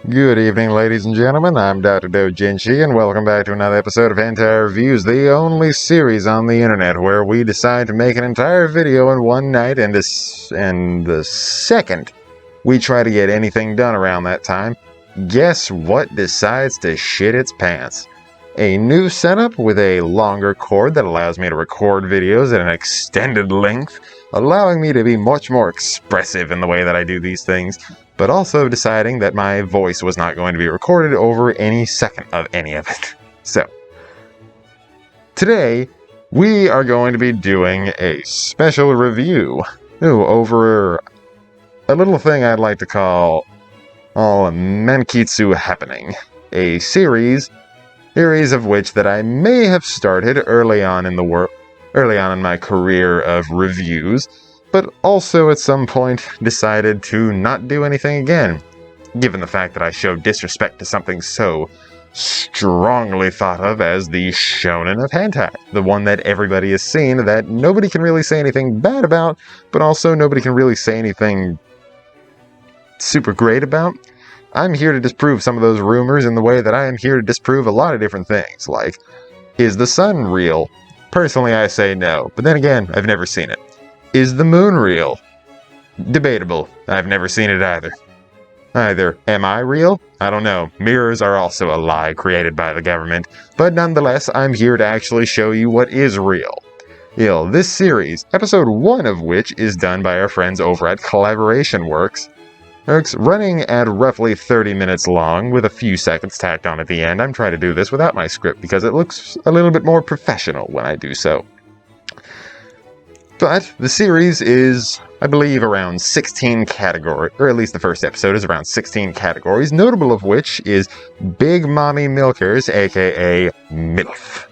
Good evening, ladies and gentlemen. I'm Dr. Doujinshi, and welcome back to another episode of Hentai Reviews, the only series on the internet where we decide to make an entire video in one night, and the second we try to get anything done around that time, guess what decides to shit its pants? A new setup with a longer cord that allows me to record videos at an extended length, allowing me to be much more expressive in the way that I do these things, but also deciding that my voice was not going to be recorded over any second of any of it. So, today, we are going to be doing a special review over a little thing I'd like to call Mankitsu Happening, a series of which that I may have started early on in my career of reviews, but also at some point decided to not do anything again, given the fact that I showed disrespect to something so strongly thought of as the shonen of hentai, the one that everybody has seen, that nobody can really say anything bad about, but also nobody can really say anything super great about. I'm here to disprove some of those rumors in the way that I am here to disprove a lot of different things, like, is the sun real? Personally, I say no, but then again, I've never seen it. Is the moon real? Debatable. I've never seen it either. Am I real? I don't know. Mirrors are also a lie created by the government, but nonetheless, I'm here to actually show you what is real. This series, episode 1 of which is done by our friends over at Collaboration Works, running at roughly 30 minutes long, with a few seconds tacked on at the end. I'm trying to do this without my script because it looks a little bit more professional when I do so. But the series is, I believe, around 16 categories, or at least the first episode is around 16 categories, notable of which is Big Mommy Milkers, aka MILF.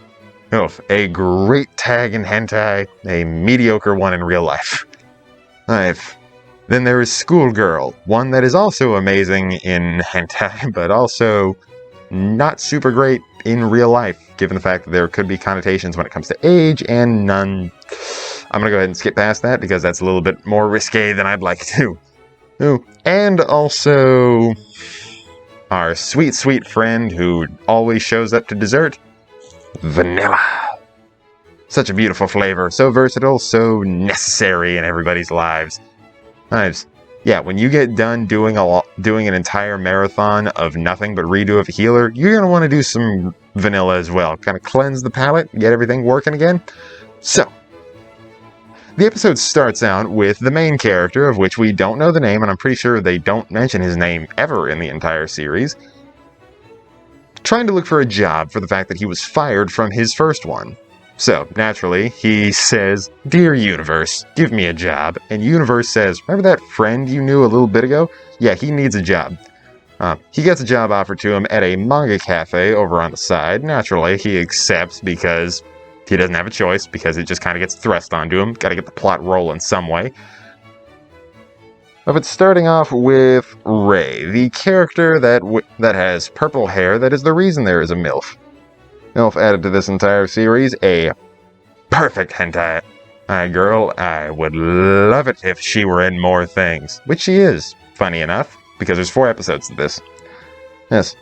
MILF, a great tag in hentai, a mediocre one in real life. Then there is Schoolgirl, one that is also amazing in hentai, but also not super great in real life, given the fact that there could be connotations when it comes to age, and none. I'm going to go ahead and skip past that because that's a little bit more risque than I'd like to. And also our sweet, sweet friend who always shows up to dessert, vanilla. Such a beautiful flavor, so versatile, so necessary in everybody's lives. Yeah, when you get done doing an entire marathon of nothing but redo of a healer, you're going to want to do some vanilla as well. Kind of cleanse the palate, get everything working again. So, the episode starts out with the main character, of which we don't know the name, and I'm pretty sure they don't mention his name ever in the entire series, trying to look for a job for the fact that he was fired from his first one. So, naturally, he says, "Dear Universe, give me a job." And Universe says, "Remember that friend you knew a little bit ago? Yeah, he needs a job." He gets a job offered to him at a manga cafe over on the side. Naturally, he accepts because he doesn't have a choice, because it just kind of gets thrust onto him. Got to get the plot rolling some way. But starting off with Ray, the character that has purple hair that is the reason there is a MILF. MILF added to this entire series, a perfect hentai girl. I would love it if she were in more things, which she is, funny enough, because there's 4 episodes of this. Yes.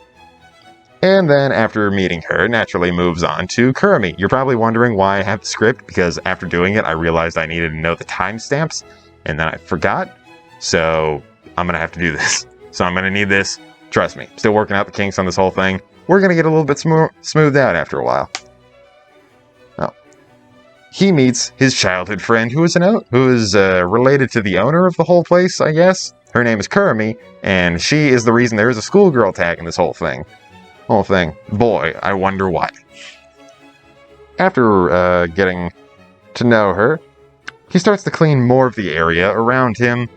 And then, after meeting her, naturally moves on to Kurumi. You're probably wondering why I have the script, because after doing it, I realized I needed to know the timestamps, and then I forgot, so I'm going to have to do this. So I'm going to need this. Trust me, still working out the kinks on this whole thing. We're going to get a little bit smoothed out after a while. Well, he meets his childhood friend, who is related to the owner of the whole place, I guess. Her name is Kurumi, and she is the reason there is a schoolgirl tag in this whole thing. Boy, I wonder why. After getting to know her, he starts to clean more of the area around him,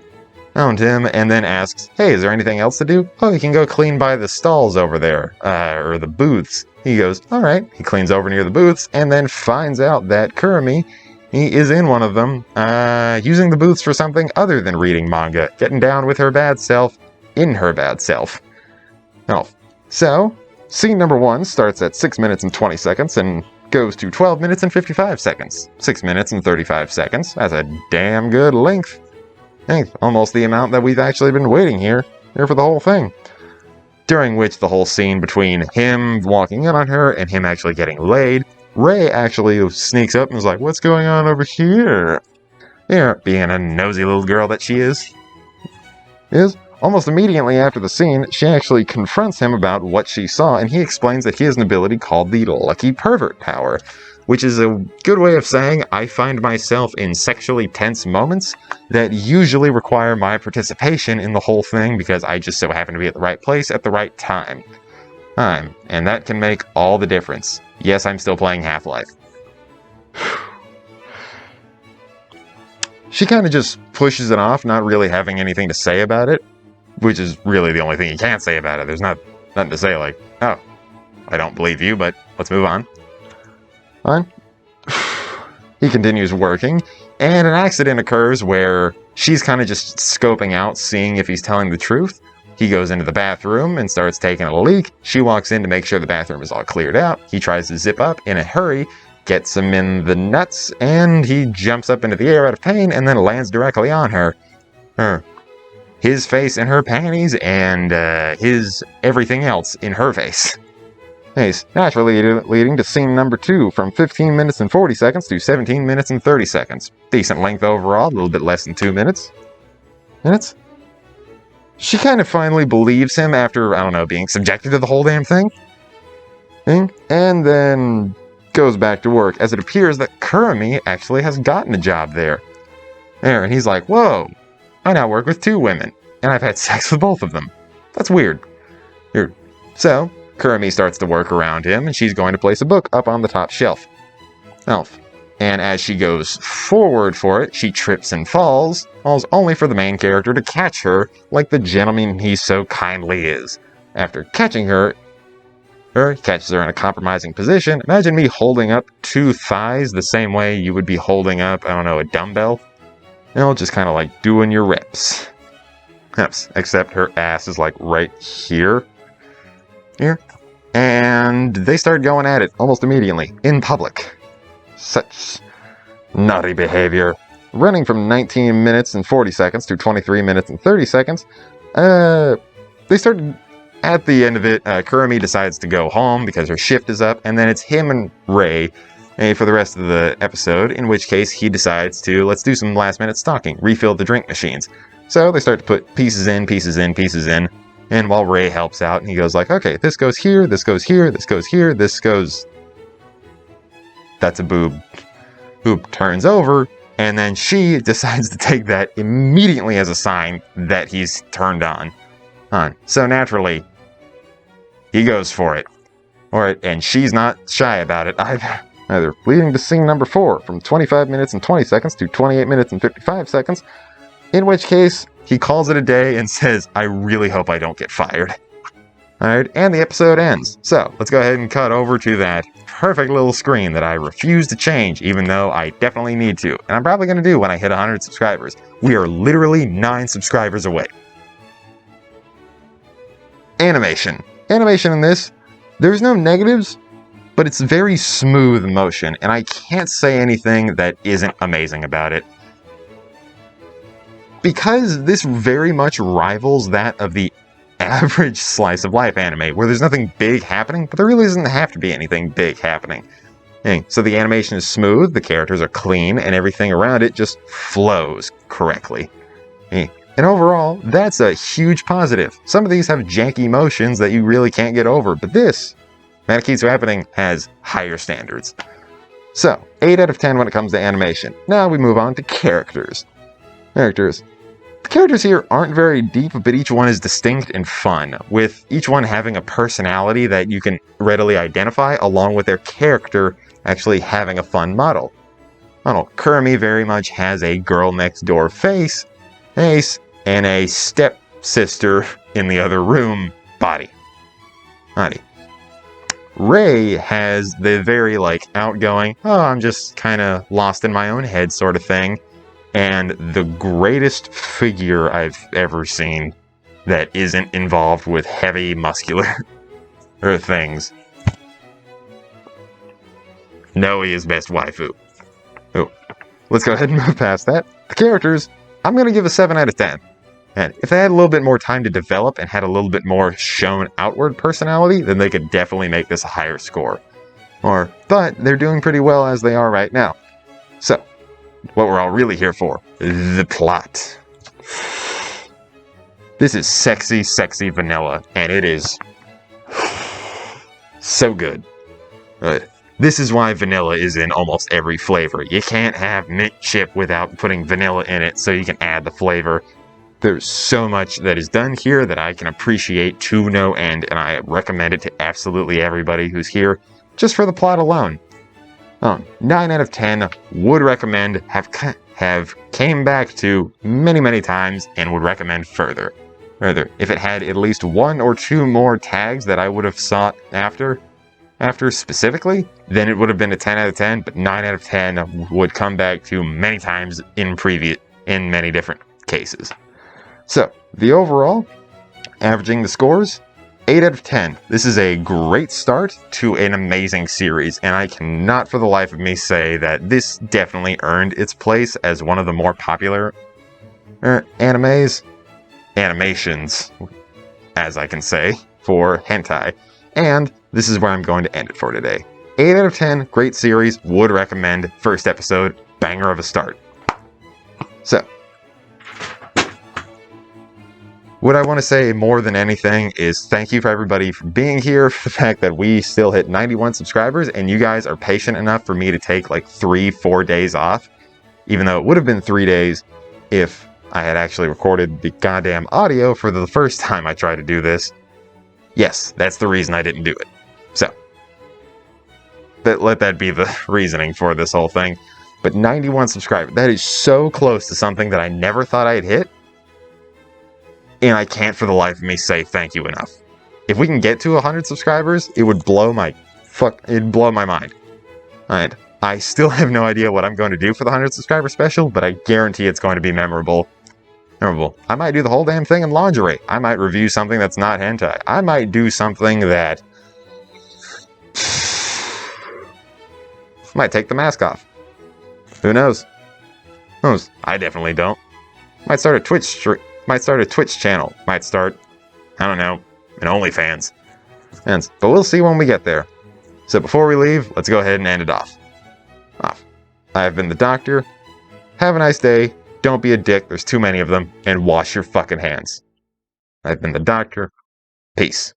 and then asks, "Hey, is there anything else to do?" "Oh, you can go clean by the stalls over there, or the booths." He goes, "Alright." He cleans over near the booths, and then finds out that Kurumi, he is in one of them, using the booths for something other than reading manga, getting down with her bad self, in her bad self. So, scene number 1 starts at 6 minutes and 20 seconds and goes to 12 minutes and 55 seconds. 6 minutes and 35 seconds. That's a damn good length. Almost the amount that we've actually been waiting here for the whole thing. during which the whole scene between him walking in on her and him actually getting laid, Rei actually sneaks up and is like, "What's going on over here?" Yeah, being a nosy little girl that she is. Almost immediately after the scene, she actually confronts him about what she saw, and he explains that he has an ability called the Lucky Pervert Power, which is a good way of saying I find myself in sexually tense moments that usually require my participation in the whole thing because I just so happen to be at the right place at the right time. And that can make all the difference. Yes, I'm still playing Half-Life. She kind of just pushes it off, not really having anything to say about it, which is really the only thing you can't say about it. There's nothing to say like, "Oh, I don't believe you, but let's move on." He continues working, and an accident occurs where she's kind of just scoping out, seeing if he's telling the truth. He goes into the bathroom and starts taking a leak. She walks in to make sure the bathroom is all cleared out. He tries to zip up in a hurry, gets him in the nuts, and he jumps up into the air out of pain and then lands directly on her. His face in her panties and his everything else in her face. Nice. Naturally leading to scene number 2 from 15 minutes and 40 seconds to 17 minutes and 30 seconds. Decent length overall, a little bit less than 2 minutes. She kind of finally believes him after, I don't know, being subjected to the whole damn thing. And then goes back to work, as it appears that Kurumi actually has gotten a job there. And he's like, "Whoa, I now work with 2 women, and I've had sex with both of them. That's weird." So, Kurumi starts to work around him, and she's going to place a book up on the top shelf. And as she goes forward for it, she trips and falls only for the main character to catch her like the gentleman he so kindly is. After catching her, he catches her in a compromising position. Imagine me holding up 2 thighs the same way you would be holding up, I don't know, a dumbbell. Just kind of like doing your reps. Except her ass is like right here. And they start going at it almost immediately, in public. Such naughty behavior. Running from 19 minutes and 40 seconds to 23 minutes and 30 seconds, they start. At the end of it, Kurumi decides to go home because her shift is up, and then it's him and Rei for the rest of the episode, in which case he decides to, let's do some last-minute stocking, refill the drink machines. So they start to put pieces in, and while Rei helps out, and he goes like, "Okay, this goes here, this goes here, this goes here, this goes..." That's a boob. Boob turns over, and then she decides to take that immediately as a sign that he's turned on. So naturally, he goes for it. And she's not shy about it either. Leading to scene number 4, from 25 minutes and 20 seconds to 28 minutes and 55 seconds, in which case, he calls it a day and says, "I really hope I don't get fired." And the episode ends. So, let's go ahead and cut over to that perfect little screen that I refuse to change, even though I definitely need to. And I'm probably going to do when I hit 100 subscribers. We are literally 9 subscribers away. Animation in this, there's no negatives, but it's very smooth motion, and I can't say anything that isn't amazing about it. Because this very much rivals that of the average slice of life anime, where there's nothing big happening, but there really doesn't have to be anything big happening. So the animation is smooth, the characters are clean, and everything around it just flows correctly. And overall, that's a huge positive. Some of these have janky motions that you really can't get over, but this, Mankitsu Happening, has higher standards. So, 8 out of 10 when it comes to animation. Now we move on to characters. The characters here aren't very deep, but each one is distinct and fun, with each one having a personality that you can readily identify, along with their character actually having a fun model. Kurumi very much has a girl next door face, and a stepsister in the other room body. Rei has the very, outgoing, I'm just kind of lost in my own head sort of thing, and the greatest figure I've ever seen that isn't involved with heavy muscular things. Noe is best waifu. Let's go ahead and move past that. The characters, I'm going to give a 7 out of 10. And if they had a little bit more time to develop and had a little bit more shown outward personality, then they could definitely make this a higher score. But they're doing pretty well as they are right now. So, what we're all really here for, the plot. This is sexy, sexy vanilla, and it is so good. This is why vanilla is in almost every flavor. You can't have mint chip without putting vanilla in it so you can add the flavor. There's so much that is done here that I can appreciate to no end, and I recommend it to absolutely everybody who's here, just for the plot alone. 9 out of 10, would recommend, have came back to many times, and would recommend further. Rather, if it had at least 1 or 2 more tags that I would have sought after specifically, then it would have been a 10 out of 10, but 9 out of 10 would come back to many times in many different cases. So, the overall, averaging the scores, 8 out of 10. This is a great start to an amazing series, and I cannot for the life of me say that this definitely earned its place as one of the more popular animations, as I can say, for hentai. And this is where I'm going to end it for today. 8 out of 10, great series, would recommend. First episode, banger of a start. So, what I want to say more than anything is thank you for everybody for being here, for the fact that we still hit 91 subscribers, and you guys are patient enough for me to take like 3-4 days off, even though it would have been 3 days if I had actually recorded the goddamn audio for the first time I tried to do this. Yes, that's the reason I didn't do it. So, let that be the reasoning for this whole thing. But 91 subscribers, that is so close to something that I never thought I'd hit. And I can't for the life of me say thank you enough. If we can get to 100 subscribers, it would blow my mind. And I still have no idea what I'm going to do for the 100 subscriber special, but I guarantee it's going to be memorable. I might do the whole damn thing in lingerie. I might review something that's not hentai. I might do something that might take the mask off. Who knows? I definitely don't. Might start a Twitch channel. Might start, I don't know, an OnlyFans. But we'll see when we get there. So before we leave, let's go ahead and end it off. I have been the Doctor. Have a nice day. Don't be a dick. There's too many of them. And wash your fucking hands. I've been the Doctor. Peace.